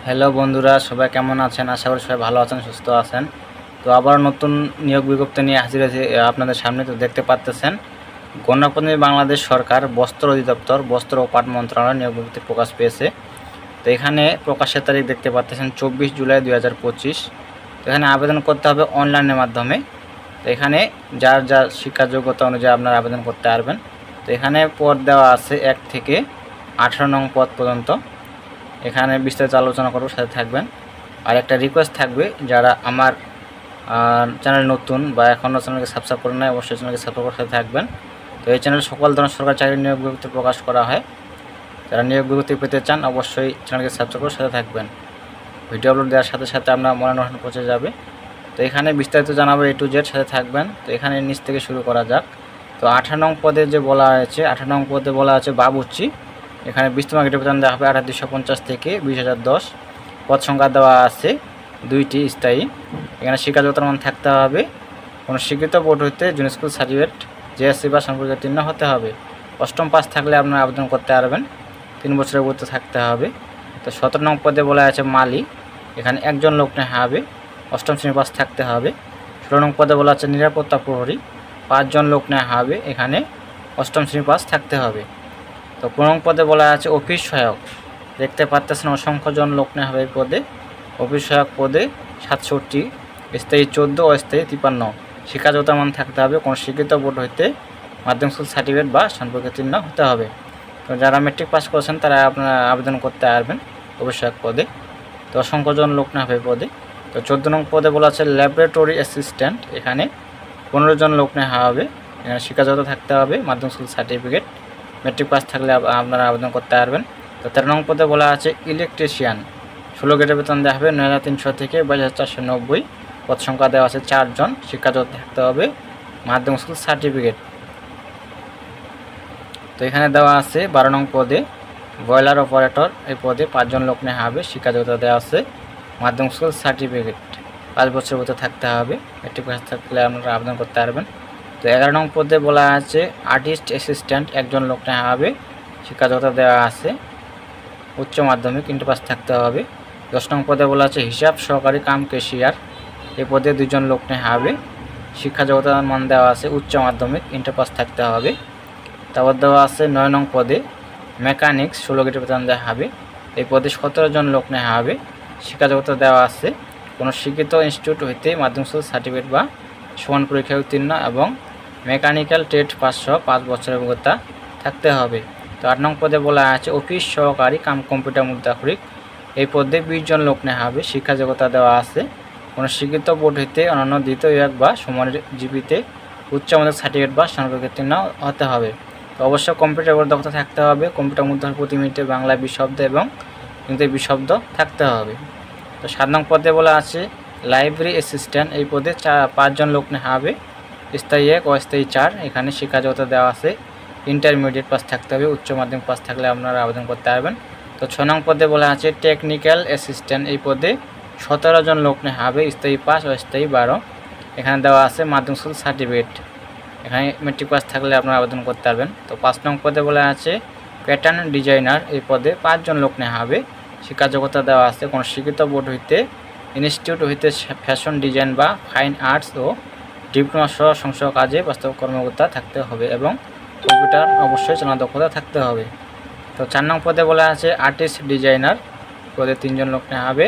Hello বন্ধুরা, সবাই কেমন আছেন? আশা করি সবাই ভালো আছেন, সুস্থ আছেন। তো আবার নতুন নিয়োগ বিজ্ঞপ্তি নিয়ে হাজির হয়েছি আপনাদের সামনে। তো দেখতে পাচ্তেছেন, গণপ্রজাতন্ত্রী বাংলাদেশ সরকার বস্ত্র অধিদপ্তর বস্ত্র ও পাট মন্ত্রণালয় নিয়োগ বিজ্ঞপ্তি প্রকাশ পেয়েছে। তো এখানে প্রকাশের তারিখ দেখতে পাচ্তেছেন 24 জুলাই 2025। তো এখানে আবেদন করতে হবে অনলাইনের মাধ্যমে। তো এখানে যার যার শিক্ষা যোগ্যতা অনুযায়ী আপনারা আবেদন করতে পারবেন। তো এখানে পদ দেওয়া আছে 1 থেকে 18 নং পদ পর্যন্ত। এখানে বিস্তারিত আলোচনা করব, সাথে থাকবেন। আর একটা রিকোয়েস্ট থাকবে, যারা আমার চ্যানেল নতুন বা এখনও চ্যানেলকে সাবস্ক্রাইব করেন নাই, অবশ্যই চ্যানেলকে সাবস্ক্রাইব করে সাথে থাকবেন। তো এই চ্যানেলে সকল ধরনের সরকারি চাকরির নিয়োগ বিজ্ঞপ্তি প্রকাশ করা হয়। যারা নিয়োগ বিজ্ঞপ্তি পেতে চান অবশ্যই চ্যানেলকে সাবস্ক্রাইব করে সাথে থাকবেন। ভিডিও আপলোড দেওয়ার সাথে সাথে আপনার মনে নোটিফিকেশন পৌঁছে যাবে। তো এখানে বিস্তারিত জানাবো A to Z, সাথে থাকবেন। তো এখানে নিচ থেকে শুরু করা যাক। তো 18 নং পদে যে বলা হয়েছে, 18 নং পদে বলা আছে বাবুর্চি। এখানে 20তম গ্রেডের বেতন দেওয়া হবে 2850 থেকে 20010। পদ সংখ্যা দেওয়া আছে 2টি স্থায়ী। এখানে শিক্ষাগত মান থাকতে হবে কোনো স্বীকৃত বোর্ড হইতে জুনিয়র স্কুল সার্টিফিকেট, JSC বা সম্পর্কে উত্তীর্ণ হতে হবে। অষ্টম পাস থাকলে আপনারা আবেদন করতে পারবেন। 3 বছরের মধ্যে থাকতে হবে। তো 17 নং পদে বলা আছে মালি। এখানে একজন লোক নেওয়া হবে, অষ্টম শ্রেণী পাস থাকতে হবে। 16 নং পদে বলা আছে নিরাপত্তা প্রহরী, 5 জন লোক নেওয়া হবে, এখানে অষ্টম শ্রেণী পাস থাকতে হবে। তো 15 নং পদে বলা আছে অফিস সহায়ক। দেখতে পাচ্ছেন অসংখ্য জন লোক নেওয়া হবে এই পদে। অফিস সহায়ক পদে 67, স্থায়ী 14, অস্থায়ী 53। শিক্ষাগত মান থাকতে হবে কোনো স্বীকৃত বোর্ড হইতে মাধ্যমিক স্কুল সার্টিফিকেট বা সম্পর্কে উত্তীর্ণ হতে হবে। তো যারা মেট্রিক পাস করেছেন তারা আপনারা আবেদন করতে পারবেন অফিস সহায়ক পদে। তো অসংখ্য জন লোক নেওয়া হবে এই পদে। তো 14 নং পদে বলা আছে ল্যাবরেটরি অ্যাসিস্ট্যান্ট। এখানে 15 জন লোক নেওয়া হবে। এখানে শিক্ষাগত থাকতে হবে মাধ্যমিক স্কুল সার্টিফিকেট, মেট্রিক পাস থাকলে আপনারা আবেদন করতে পারবেন। তো 13 নং পদে বলা আছে ইলেকট্রিশিয়ান। 16 গ্রেডের বেতন দেওয়া হবে 9300 থেকে 22490। পদ সংখ্যা দেওয়া আছে 4 জন। শিক্ষাগত থাকতে হবে মাধ্যমিক স্কুল সার্টিফিকেট। তো এখানে দেওয়া আছে 12 নং পদে বয়লার অপারেটর। এই পদে 5 জন লোক নেওয়া হবে। শিক্ষাগত দেওয়া আছে মাধ্যমিক স্কুল সার্টিফিকেট, 5 বছরের মধ্যে থাকতে হবে। মেট্রিক পাস থাকলে আপনারা আবেদন করতে পারবেন। তো 11 নং পদে বলা আছে আর্টিস্ট অ্যাসিস্ট্যান্ট, একজন লোক নেওয়া হবে। শিক্ষাগত দেওয়া আছে উচ্চ মাধ্যমিক, ইন্টার পাস থাকতে হবে। 10 নং পদে বলা আছে হিসাব সহকারী কাম ক্যাশিয়ার। এই পদে 2 জন লোক নেওয়া হবে। শিক্ষাগত মান দেওয়া আছে উচ্চ মাধ্যমিক, ইন্টার পাস থাকতে হবে। তারপর দেওয়া আছে 9 নং পদে মেকানিক্স। 16 গ্রেডের বেতন দেওয়া হবে। এই পদে 17 জন লোক নেওয়া হবে। শিক্ষাগত দেওয়া আছে কোনো শিক্ষিত ইনস্টিটিউট হইতে মাধ্যমিক স্কুল সার্টিফিকেট বা সমান পরীক্ষায় উত্তীর্ণ এবং মেকানিক্যাল ট্রেড পাসসহ 5 বছরের অভিজ্ঞতা থাকতে হবে। তো 8 নং পদে বলা আছে অফিস সহকারী কাম কম্পিউটার মুদ্রাক্ষরিক। এই পদে 20 জন লোক নেওয়া হবে। শিক্ষা যোগ্যতা দেওয়া আছে কোনো স্বীকৃত বোর্ড হইতে অনন্য দ্বিতীয় বিভাগ বা সমানের জিপিতে উচ্চ মাধ্যমিক সার্টিফিকেট বা স্নাতক উত্তীর্ণ হতে হবে। তো অবশ্যই কম্পিউটার দক্ষতা থাকতে হবে। কম্পিউটার মুদ্রা প্রতি মিনিটে বাংলা 20 শব্দ এবং ইংরেজি 20 শব্দ থাকতে হবে। তো 7 নং পদে বলা আছে লাইব্রেরি অ্যাসিস্ট্যান্ট। এই পদে 5 জন লোক নেওয়া হবে। স্থায়ী 1, অস্থায়ী 4। এখানে শিক্ষা যোগ্যতা দেওয়া আছে ইন্টারমিডিয়েট পাস থাকতে হবে। উচ্চ মাধ্যমিক পাস থাকলে আপনারা আবেদন করতে পারবেন। তো 6 নং পদে বলা আছে টেকনিক্যাল অ্যাসিস্ট্যান্ট। এই পদে 17 জন লোক নেওয়া হবে। স্থায়ী 5, অস্থায়ী 12। এখানে দেওয়া আছে মাধ্যমিক স্কুল সার্টিফিকেট, এখানে মেট্রিক পাস থাকলে আপনারা আবেদন করতে পারবেন। তো 5 নং পদে বলা আছে প্যাটার্ন ডিজাইনার। এই পদে 5 জন লোক নেওয়া হবে। শিক্ষা যোগ্যতা দেওয়া আছে কোনো স্বীকৃত বোর্ড হইতে ইনস্টিটিউট হইতে ফ্যাশন ডিজাইন বা ফাইন আর্টস ও ডিপ্লোমা সহ সংসদ কাজে বাস্তব কর্মকর্তা থাকতে হবে এবং কম্পিউটার অবশ্যই চালানোর দক্ষতা থাকতে হবে। তো 4 নং পদে বলা আছে আর্টিস্ট ডিজাইনার। পদে 3 জন লোক নেওয়া হবে।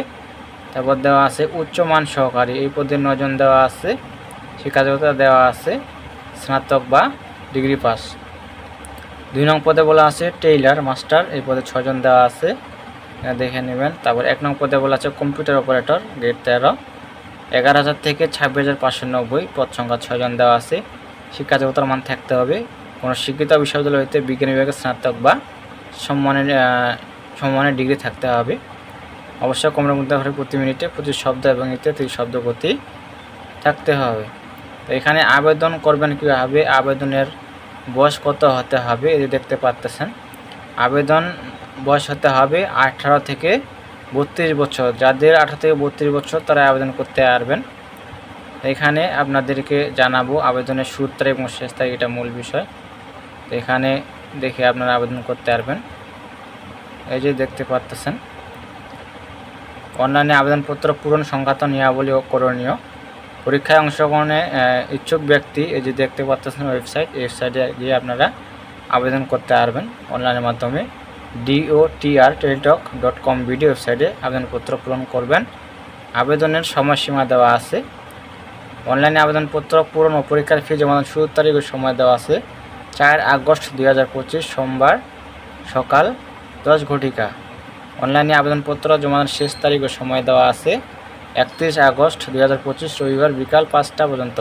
তারপর দেওয়া আছে উচ্চমান সহকারী। এই পদে 9 জন দেওয়া আছে। শিক্ষা যোগ্যতা দেওয়া আছে স্নাতক বা ডিগ্রি পাস। 2 নং পদে বলা আছে টেইলার মাস্টার। এই পদে 6 জন দেওয়া আছে, দেখে নেবেন। তারপর 1 নং পদে বলা আছে কম্পিউটার অপারেটর, গ্রেড 13, 11,000 থেকে 26,590। পদ সংখ্যা 6 জন দেওয়া আছে। শিক্ষা যোগ্যতার মান থাকতে হবে কোনো স্বীকৃত বিশ্ববিদ্যালয় হইতে বিজ্ঞান বিভাগে স্নাতক বা সম্মানের ডিগ্রি থাকতে হবে। অবশ্যই কম্পিউটার মুদ্রাক্ষরিক প্রতি মিনিটে 25 শব্দ এবং এতে 30 শব্দ গতি থাকতে হবে। তো এখানে আবেদন করবেন কীভাবে, আবেদনের বয়স কত হতে হবে এই দেখতে পাচ্ছেন। আবেদন বয়স হতে হবে 18 থেকে 32 বছর। যাদের 18 থেকে 32 বছর তারা আবেদন করতে পারবেন। এখানে আপনাদেরকে জানাবো আবেদনের শুরু তারিখ এবং শেষ তারিখ, এটা মূল বিষয়। তো এখানে দেখে আপনারা আবেদন করতে পারবেন। এই যে দেখতে পাচ্ছেন অনলাইনে আবেদনপত্র পূরণ সংক্রান্ত নিয়মাবলী ও করণীয়। পরীক্ষায় অংশগ্রহণে ইচ্ছুক ব্যক্তি এই যে দেখতে পাচ্ছেন ওয়েবসাইট, এই ওয়েবসাইটে গিয়ে আপনারা আবেদন করতে পারবেন অনলাইনের মাধ্যমে। dotr.teletalk.com ভিডিও ওয়েবসাইটে আবেদনপত্র পূরণ করবেন। আবেদনের সময়সীমা দেওয়া আছে। অনলাইনে আবেদনপত্র পূরণ ও পরীক্ষার ফি জমানোর শুরুর তারিখ ও সময় দেওয়া আছে 4 আগস্ট 2025 সোমবার সকাল 10 ঘটিকা। অনলাইনে আবেদনপত্র জমানোর শেষ তারিখ ও সময় দেওয়া আছে 31 আগস্ট 2025 রবিবার বিকাল 5টা পর্যন্ত।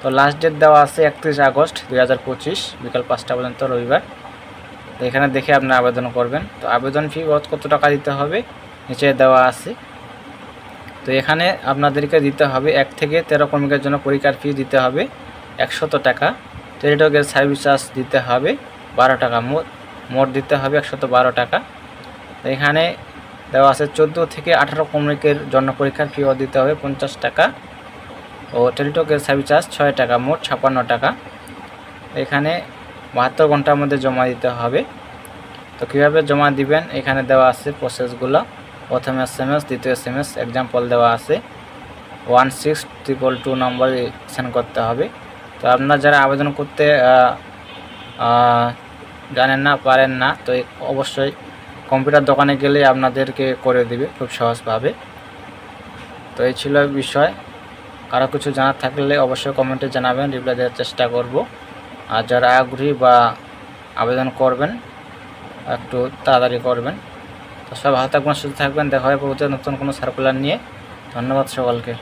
তো লাস্ট ডেট দেওয়া আছে 31 আগস্ট 2025 বিকাল 5টা পর্যন্ত রবিবার। তো এখানে দেখে আপনারা আবেদন করবেন। তো আবেদন ফি কত টাকা দিতে হবে নিচে দেওয়া আছে। তো এখানে আপনাদেরকে দিতে হবে 1 থেকে 13 কর্মীদের জন্য পরীক্ষার ফি দিতে হবে 100 টাকা। টেলিটকের সার্ভিস চার্জ দিতে হবে 12 টাকা, মোট দিতে হবে 112 টাকা। তো এখানে দেওয়া আছে 14 থেকে 18 কর্মীদের জন্য পরীক্ষার ফিও দিতে হবে 50 টাকা ও টেলিটকের সার্ভিস চার্জ 6 টাকা, মোট 56 টাকা। এখানে 72 ঘন্টার মধ্যে জমা দিতে হবে। তো কীভাবে জমা দিবেন এখানে দেওয়া আছে প্রসেসগুলো। প্রথম SMS, দ্বিতীয় SMS এক্সাম্পল দেওয়া আছে। 16222 নম্বরে সেন্ড করতে হবে। তো আপনারা যারা আবেদন করতে জানেন না, পারেন না, তো অবশ্যই কম্পিউটার দোকানে গেলে আপনাদেরকে করে দিবে খুব সহজভাবে। তো এই ছিল বিষয়। আরও কিছু জানার থাকলে অবশ্যই কমেন্টে জানাবেন, রিপ্লাই দেওয়ার চেষ্টা করব। আর যারা আগ্রহী বা আবেদন করবেন একটু তাড়াতাড়ি করবেন। তো সব ভালো থাকবেন, সুস্থ থাকবেন। দেখা হয় পরবর্তী নতুন কোনো সার্কুলার নিয়ে। ধন্যবাদ সকলকে।